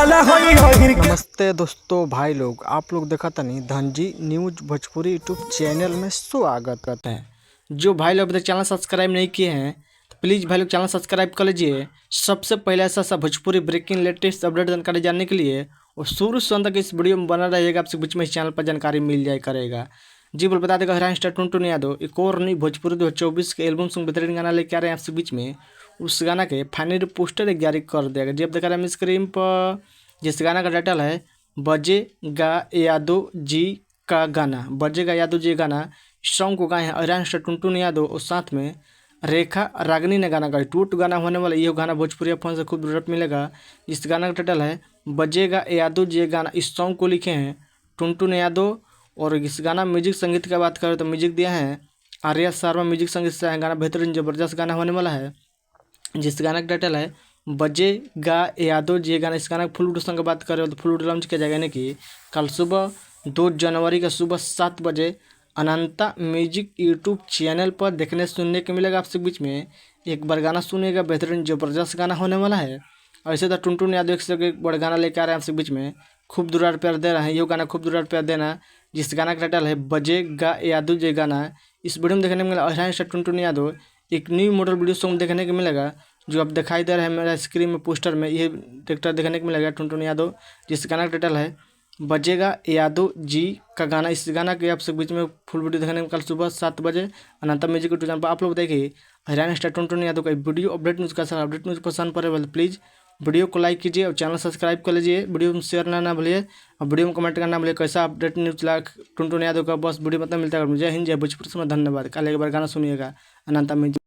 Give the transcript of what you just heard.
नमस्ते दोस्तों भाई लोग, आप लोग देखा था नहीं Dhanji news Bhojpuri YouTube channel में स्वागत करते हैं। जो भाई लोग अभी तक चैनल सब्सक्राइब नहीं किए हैं तो प्लीज़ भाई लोग चैनल सब्सक्राइब कर लीजिए। सबसे पहले ऐसा भोजपुरी ब्रेकिंग लेटेस्ट अपडेट जानकारी जानने के लिए और शुरू से अंत तक इस वीडियो में बना रहेगा। आपसे बीच में इस चैनल पर जानकारी मिल जाए करेगा। जी बोल बता देगा हरियाणा स्टार टुनटुन यादव एक और नई भोजपुरी 2024 के एल्बम सॉन्ग बेहतरीन गाना लेके आ रहे हैं आपसे बीच में। उस गाना के फाइनल पोस्टर जारी कर दिया गया। जी अब देखा रहे हैं स्क्रीन पर जिस गाना का टाइटल है बजेगा यादव जी का गाना। बजेगा यादव जी गाना सॉन्ग को गाए हैं हरियाणा स्टार टुनटुन यादव और साथ में रेखा रागनी ने गाना गाया। टूट गाना होने वाला ये गाना भोजपुरी फोन से खूब जरूरत मिलेगा। इस गाना का टाइटल है बजेगा यादव जी गाना। इस सॉन्ग को लिखे हैं टुनटुन यादव और इस गाना म्यूजिक संगीत की बात करें तो म्यूजिक दिया है आर्या शर्मा म्यूजिक संगीत से। गाना बेहतरीन ज़बरदस्त गाना होने वाला है। जिस गाना का टाइटल है बजेगा यादव जी गाना। इस गाना फुल सॉन्ग की बात करें तो फुल लॉन्च किया जाएगा, यानी कि कल सुबह 2 जनवरी का सुबह 7 बजे अनंता म्यूजिक यूट्यूब चैनल पर देखने सुनने को मिलेगा। आपसे बीच में एक बार गाना सुनिएगा, बेहतरीन ज़बरदस्त गाना होने वाला है। और इसी तरह टुनटुन यादव एक बड़ा गाना लेकर आ रहे हैं आपसे बीच में, खूब दुरार प्यार दे रहे हैं। ये गाना खूब दुरार प्यार देना। जिस गाना का टाइटल है बजेगा यादव जी गाना। इस वीडियो में देखने को मिलेगा हरियाणा स्टार टुनटुन यादव एक न्यू मॉडल वीडियो सॉन्ग देखने को मिलेगा, जो अब दिखाई दे रहा है मेरा स्क्रीन में पोस्टर में। ये ट्रैक्टर देखने को मिलेगा टुनटुन यादव, जिस गाना का टाइटल है बजेगा यादव जी का गाना। इस गाना के आपसे बीच में फुल वीडियो देखने को कल सुबह 7 बजे अनंता म्यूजिक यूट्यूब चैनल पर। आप लोग देखिए हरियाणा स्टार टुनटुन यादव का वीडियो अपडेट न्यूज़ का अपडेट न्यूज़ पसंद पड़े तो प्लीज़ वीडियो को लाइक कीजिए और चैनल सब्सक्राइब कर लीजिए। वीडियो में शेयर ना भूलिए और वीडियो में कमेंट करना भूलिए कैसा update news like Tuntun Yadav का बस वीडियो मतलब मिलता है। जय हिंद जय भोजपुरी में धन्यवाद। कल एक बार गाना सुनिएगा अनंता म्यूजिक।